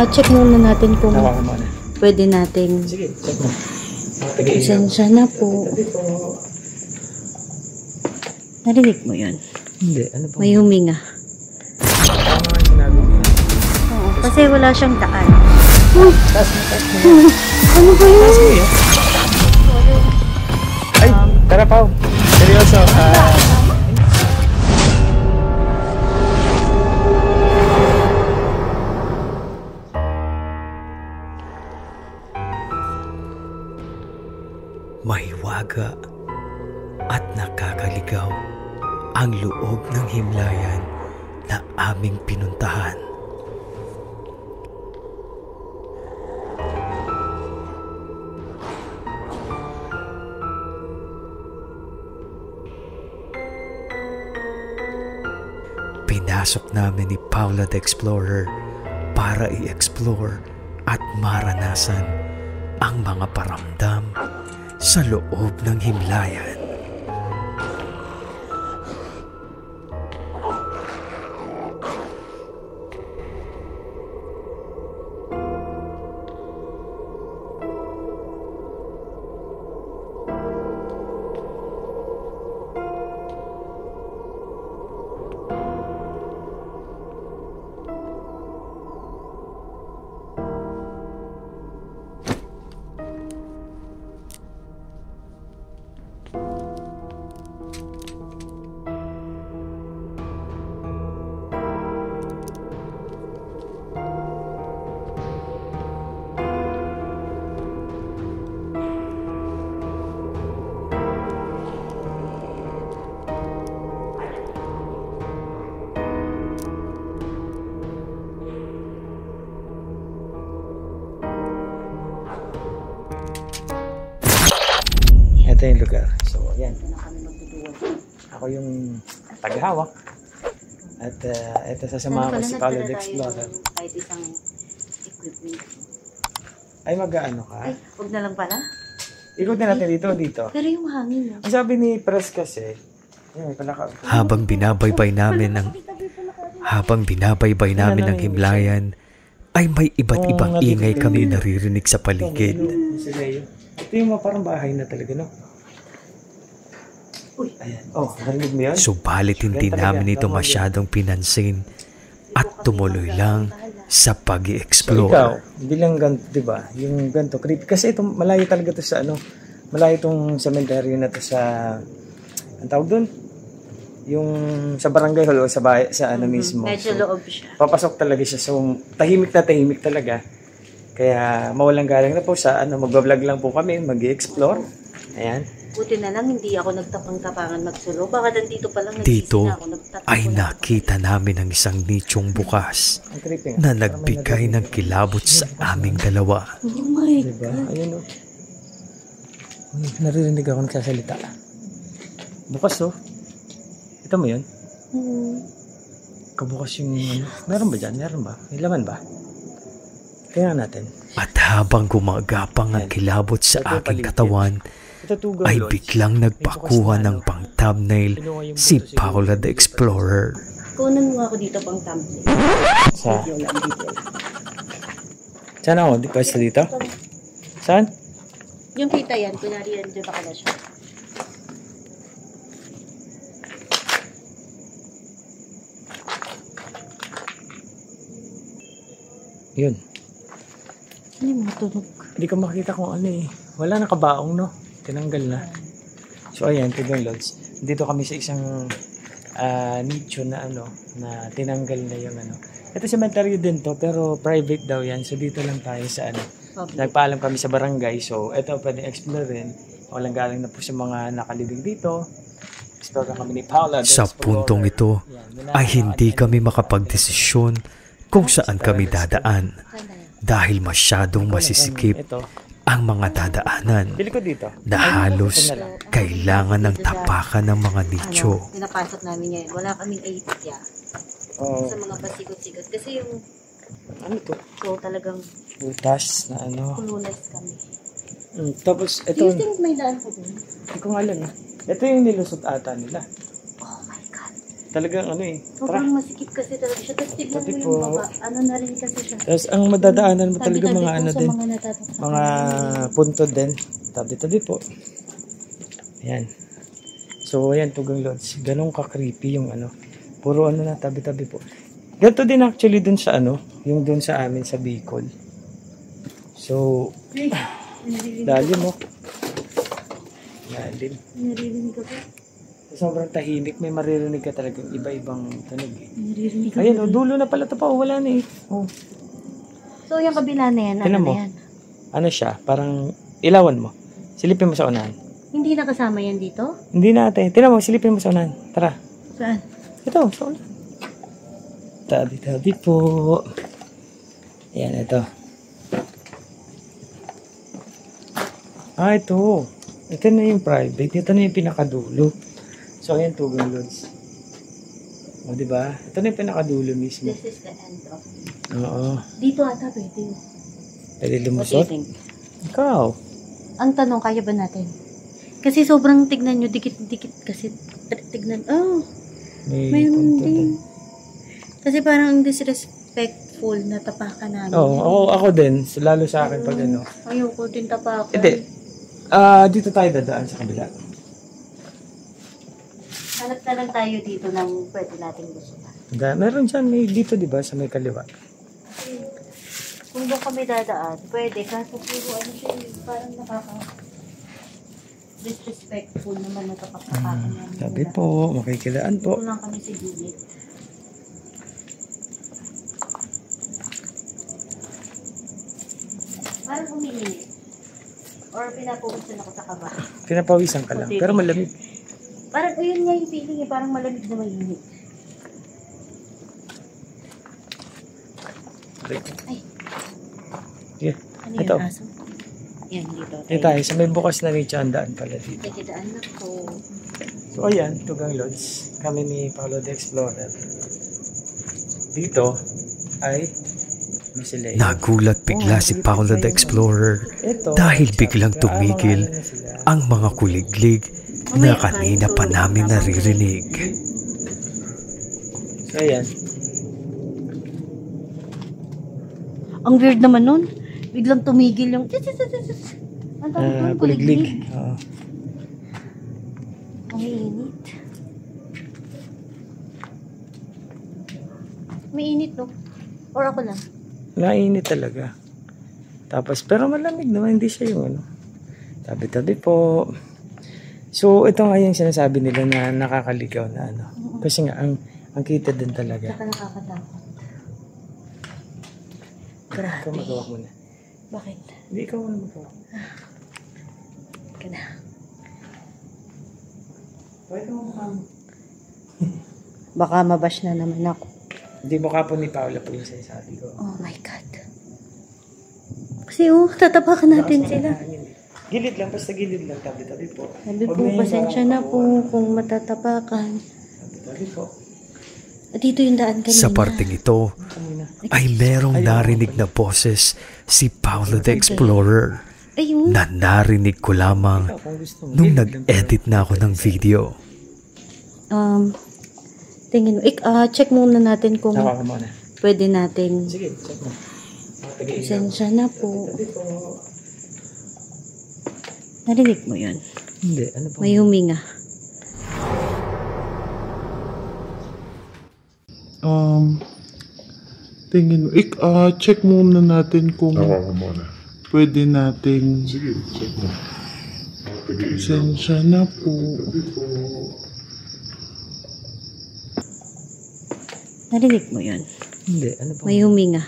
Check muna natin kung pwede natin. Sige, check mo. Pasensya na po. Narinig mo yun? Hindi, ano ba? May huminga. Tama nga sinabi mo. Oo, kasi wala siyang daan. Taas mo. Ano ba yun? Taas mo yun. Ay, tara Pao. Seryoso. Mahiwaga at nakakaligaw ang loob ng himlayan na aming pinuntahan. Pinasok namin ni Paula the Explorer para i-explore at maranasan ang mga paramdam sa loob ng himlayan. Ito yung lugar. So, yan. Ako yung tagahawak. At ito sasama ko si Paula the Explorer. Kahit isang equipment. Ay, mag-ano ka? Ay, huwag na lang pala. Ikot na natin dito. Pero yung hangin. Ang sabi ni Press kasi, Habang binabaybay namin ang himlayan, ay may iba't ibang ingay kami naririnig sa paligid. Ito yung parang bahay na talaga, no? Uy, ayan. Oh, narinig mo yun? Subalit hindi namin ito masyadong pinansin at tumuloy lang sa So, ikaw, pag-i-explore. bilang ganito, di ba? Yung ganito, creepy. Kasi ito, malayo talaga to sa malayo itong cemetery na to sa, ang tawag doon? Yung sa barangay hall o sa bahay, sa mismo. Medyo So, loob siya. papasok talaga siya. So, tahimik na tahimik talaga. Kaya, mawalang galang na po sa, magbablog lang po kami, mag-i-explore. Ayan. Buti na lang hindi ako nagtapang-tapangan magsulo. Baka dito pa lang Dito nagsisi na ako. Nagtatapon ay ako. nakita namin ang isang nichong bukas Ang creepy nga. na nagbigay ng kilabot sa aming dalawa. Oh my Diba? God. Ayun o. Naririnig ako nagsasalita. Bukas o. Ito mo yun? Kabukas yung meron ba dyan? Meron ba? May laman ba? Kaya natin. At habang gumagapang ang kilabot sa aking katawan, ay biglang nagpakuha ng pang-thumbnail si Paula the Explorer. Kunan mo ako dito pang thumbnail. Sa? Video lang, video. Saan ako? Di pa dito? Saan? Yung kita yan, kunyari yan, dito ka na siya. Yun. Ano yung mga tunog? Hindi ko makita kung ano eh. Wala nakabaong no. Tinanggal na. So ayan, tigong lods. Dito kami sa isang nicho na na tinanggal na yung Ito cemetery din to, pero private daw yan. So dito lang tayo sa Nagpaalam kami sa barangay. So ito pwedeng explore rin. Walang galing na po sa mga nakalibing dito. Explore kami ni Paula. Sa puntong ito ay hindi kami makapagdesisyon kung saan kami dadaan dahil masyadong masisikip ang mga dadaanan na halos kailangan ng tapakan ng mga nicho. Pinapasok namin ngayon. Wala kaming idea sa mga pasikot-sikot. Kasi yung to? so talagang Butas na kulunas kami. Tapos ito. Do you think may daan ko dun? Hindi ko nga alam. Ito yung nilusot ata nila. Oh my God. Talagang ano eh. Tara. Sobrang masikip kasi talaga siya. Tapos tignan Tabi mo po. yung baba. Ano na rin kasi siya. Tapos ang madadaanan mo talaga Tabi-tabi mga po ano sa din. mga natatakot. Mga punto din. Tabi-tabi po. Ayan. So, ayan, Tugang Lods. Ganun ka-creepy yung ano. Puro ano na, tabi-tabi po. Ganito din actually dun sa ano, yung dun sa amin sa Bicol. So, lalim mo. Lalim. Naririnig ka ba? Sobrang tahimik. May maririnig ka talagang iba-ibang tunog eh. Naririnig ka Ayan, dulo na pala ito pa. Wala na eh. Oh. So, yung kabila na yan, ano Tingnan na mo. yan? Ano siya? Parang ilawan mo. Silipin mo sa unahan. Hindi nakasama yan dito? Hindi natin. Tingnan mo, silipin mo sa unahan. Tara. Saan? Ito, sa unahan. Tabi-tabi po. Ayan, ito. Ito. Ito na yung private. Ito na yung pinakadulo. So, ayan, Tugang Lods. O, diba? Ito na yung pinakadulo mismo. This is the end of. Oo. Dito ata pwede. Pwede What do you lumusot? think? Ikaw. Ang tanong, kaya ba natin? Kasi sobrang tignan nyo, dikit-dikit kasi. Tignan, oh, mayroon din. Kasi parang disrespectful na tapakan namin. Oo, ako din. Lalo sa akin pag ano. Ayoko din tapakan. Hindi. Dito tayo dadaan sa kabila. Hanap na lang tayo dito ng pwede nating gusto. Meron dyan, may dito diba sa may kaliwa. Kung doon kami dadaan, pwede. Kaso puro ano siya, parang disrespectful naman na tapakan namin. Sabi po, makikilaan po. Dito lang kami sa gilid. Parang umiinit. Or pinapawisan ako sa kaba. Pinapawisan ka lang, pero malamig. Parang yun nga yung feeling eh, parang malamig na mainit. Ay, Yeah. ano Ito. yung aso? Yan, dito. Dito tayo, sa may bukas na nicho ang daan pala dito. Nagkidaan na ko. So ayan, Tugang Lods. Kami ni Paolo the Explorer. Dito ay Misileo. Nagulat bigla si Paolo the Explorer dahil biglang tumigil ang mga kuliglig na kanina pa namin naririnig. So ayan. Ang weird naman nun. Biglang tumigil yung... Ang tawag doon, Kuliglig. kuliglig. Oo. Ang init. May init no? Or ako lang? Nainit talaga. Tapos, pero malamig naman, hindi siya yung ano. Tabi-tabi po. So, ito nga yung sinasabi nila na nakakaligaw na ano. Kasi nga, ang kita din talaga. Saka nakakatakot. Ikaw Grabe. magawa muna. Bakit? Hindi, ikaw muna magawa. Ka na. Bakit mo mukha mo? Baka mabash na naman ako. Hindi mukha po ni Paula po yung sinasabi ko. Oh my God. Kasi tatapakan natin sila. Gilid lang, basta gilid lang. Tabi-tabi po. Sabi po, pasensya na po kung matatapakan. Tabi-tabi po. At dito yung daan kanina. Sa parteng ito ay merong narinig na boses si Paolo the Explorer Ayun. na narinig ko lamang Kung gusto mo. nung nag-edit na ako ng video. Tingin mo. Check muna natin kung Tawa ka muna. pwede natin. Sige, check mo. Pasensya na po. Tabi po. Narinig mo yun. Hindi, ano po? May huminga. Tingin mo. Check muna natin kung pwede nating... Sige, check mo. Pasensya na po. Narinig mo yun. Hindi, ano po? May huminga.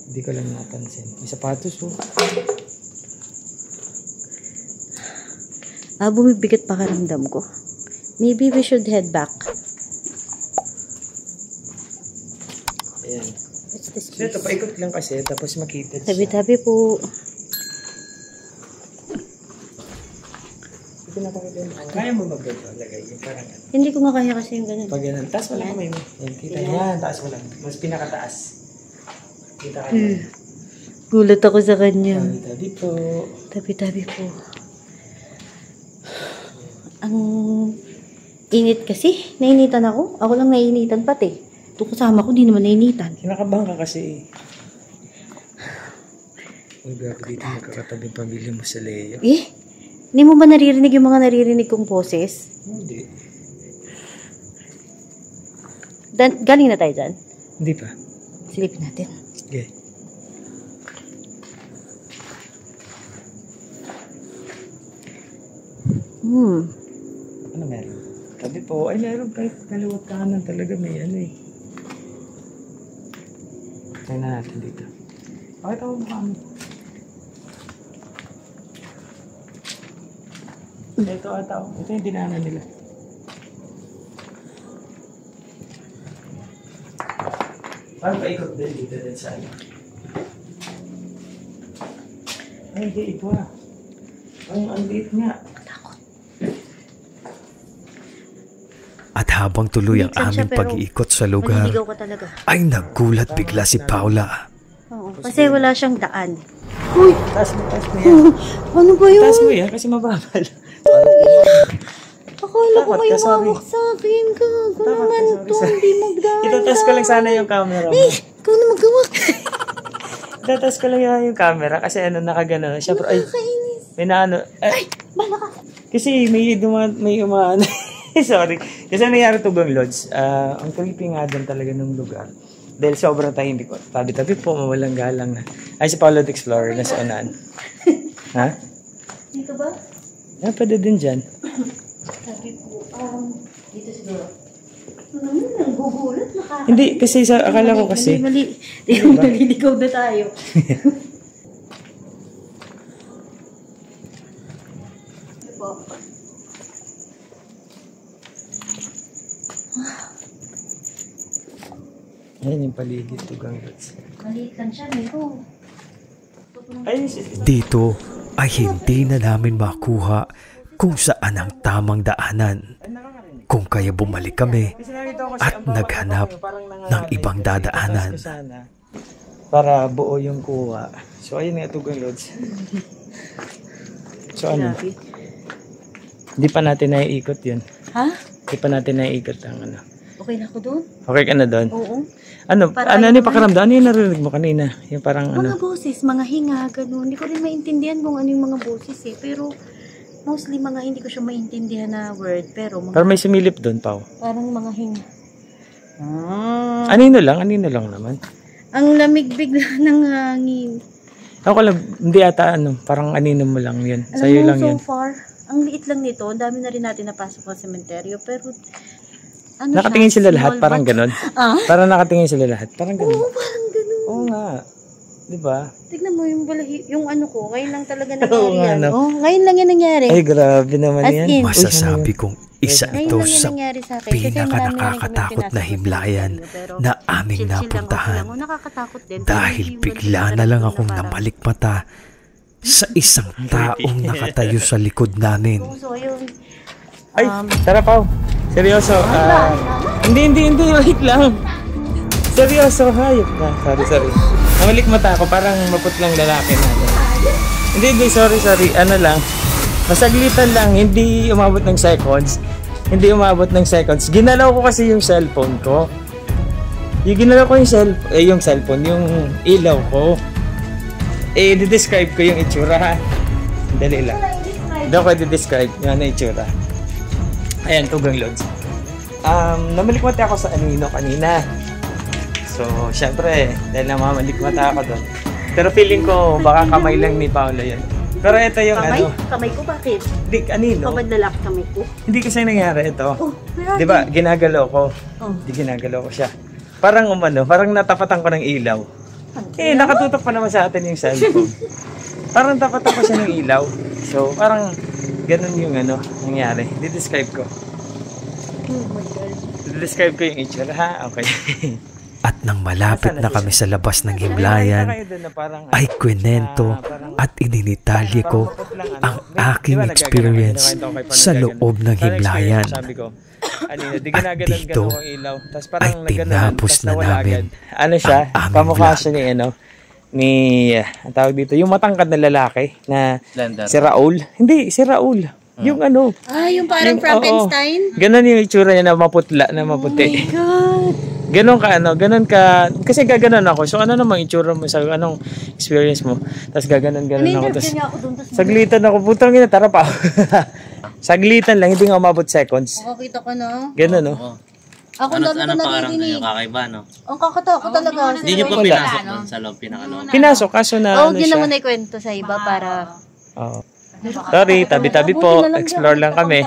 Hindi ko lang napansin. May sapatos po. Bumibigat pakaramdam ko. Maybe we should head back. Ayan. What's this So ito, place? paikot lang kasi, tapos makita siya. Tabi-tabi po. Ito na pakita yun. Kaya mo maglagay. Yung parang ano. Hindi ko makaya kasi yung ganun. Pag yan, taas wala kamay mo. Yan, kita yan. Taas wala. Mas pinakataas. Kita ka yan. Gulat ako sa kanya. Tabi-tabi po. Tabi-tabi po. Ang Init kasi. Nainitan ako. Ako lang nainitan pati. Ito kasama ko, di naman nainitan. Kinakabahan ka kasi. Uy, grabe dito magkakatabing pamilya mo sa Leo. Hindi mo ba naririnig yung mga naririnig kong boses? Hindi. Galing na tayo dyan? Hindi pa. Silipin natin. Okay. Ano meron? Sabi po, ay meron kahit kaliwat kanan talaga may ano eh. Try na natin dito. Bakit ako mukha mo? Ito ata. Ito yung dinaanan nila. Parang paikot din dito din sa ano. Ay, hindi. Iba. Ang liit nga. At habang tuloy ang aming pag-iikot sa lugar, ay nagulat bigla si Paula. Oo, kasi wala siyang daan. Uy! Taas mo yan. Ano ba yun? Taas mo yan kasi mababal. Akala ko may umawak sa akin. Gago naman to. Hindi magdaan. Itataas ko lang sana yung camera mo. Ikaw na magawak. Itataas ko lang yung camera kasi ano nakagano. Siyempre, ay, may naano. Ay, bala ka. Kasi may umaano. Sorry. Kasi nangyari to Gang Lods. Ang creepy nga din talaga ng lugar. Dahil sobrang tahimik ko. Tabi-tabi po, mawalang galang na. Ay, si Paolo the Explorer na sa unahan. Ha? Dito ba? Pwede din dyan. Sabi ko, dito siguro. Ano naman, nanggugulat na ka. Hindi, kasi akala ko kasi. Mali. Naliligaw na tayo. Ano po? Ayan yung paligid to Gang Lods. Maliit lang siya, Miko. Dito ay hindi na namin makuha kung saan ang tamang daanan. Kung kaya bumalik kami at naghanap ng ibang dadaanan. Para buo yung kuha. So ayun nga to Gang Lods. So ano? Hindi pa natin naiikot yun. Ha? Hindi pa natin naiikot ang ano. Okay na ako doon? Okay ka na doon? Oo. Ano yung pakiramdam? Ano yung narinig mo kanina? Yung parang mga boses, mga hinga, gano'n. Hindi ko rin maintindihan kung ano yung mga boses eh. Pero mostly mga hindi ko siya maintindihan na word. Pero may sumilip doon, Pao. Parang mga hinga. Anino lang naman. Ang lamig bigla ng hangin. Ako lang, hindi ata parang anino mo lang yun. Sa'yo lang yun. So far, ang liit lang nito. Ang dami na rin natin napasok sa sementeryo. Pero nakatingin sila lahat, parang ganon. Parang nakatingin sila lahat, parang ganon. Oo, parang ganon. Oo nga. Diba? Tignan mo yung ano ko, ngayon lang talaga nangyari yan. Ngayon lang yan nangyari. Ay, grabe naman yan. Masasabi kong isa ito sa pinaka-nakakatakot na himlayan na aming napuntahan. Dahil bigla na lang akong namalikmata sa isang taong nakatayo sa likod namin. Ay, sarap Pao. Seryoso. Hindi, wait lang. Seryoso, hayop na. Sorry. Namalik mata ako, parang maputlang lalaki na. Hindi, sorry. Ano lang. Masaglitan lang, hindi umabot ng seconds. Ginalaw ko kasi yung cellphone ko. Ginalaw ko yung cellphone, yung ilaw ko. I-describe ko yung itsura. Dali lang. Doon ko i-describe yung itsura. Ayan, to Gang Lods. Namalikmata ako sa anino kanina. So, syempre, dahil namamalikmata ako doon. Pero feeling ko, baka kamay lang ni Paula yun. Pero ito yung kamay? Kamay ko bakit? Hindi, anino. Kabad lalaki kamay ko? Hindi kasi nangyari ito. Di ba, ginagalaw ko. Hindi ginagalaw ko siya. Parang parang natapatan ko ng ilaw. Nakatutok pa naman sa atin yung cellphone. Parang tapatan ko siya ng ilaw. So, parang ganun yung nangyari. Di-describe ko. Oh my God. Di-describe ko yung itsura, ha? Okay. At nang malapit na kami sa labas ng himlayan, ay kwento at idinitalye ko ang aking experience sa loob ng himlayan. At dito ay tinapos na namin ang aming vlog. Ang tawag dito, yung matangkad na lalaki na si Raul. Hindi, si Raul. Yung ano. Yung parang Frankenstein? Ganon yung itsura niya na maputla, na maputi. Oh my God. Ganon ka, ganon ka, kasi gaganon ako. So, ano namang itsura mo sa anong experience mo? Tapos gaganon ako. Tapos, saglitan ako, putang ina, tara pa. Saglitan lang, hindi nga umabot seconds. Makakita ka na. Ganon, no? Ako Ano dami ko parang narinig. kakaiba, no? Ang kakatakot talaga. Hindi nyo pa pinasok doon sa loob, pinakaloob. Pinasok, kaso na Huwag yun na muna ikwento sa iba para... Sorry, tabi-tabi po. Explore lang kami.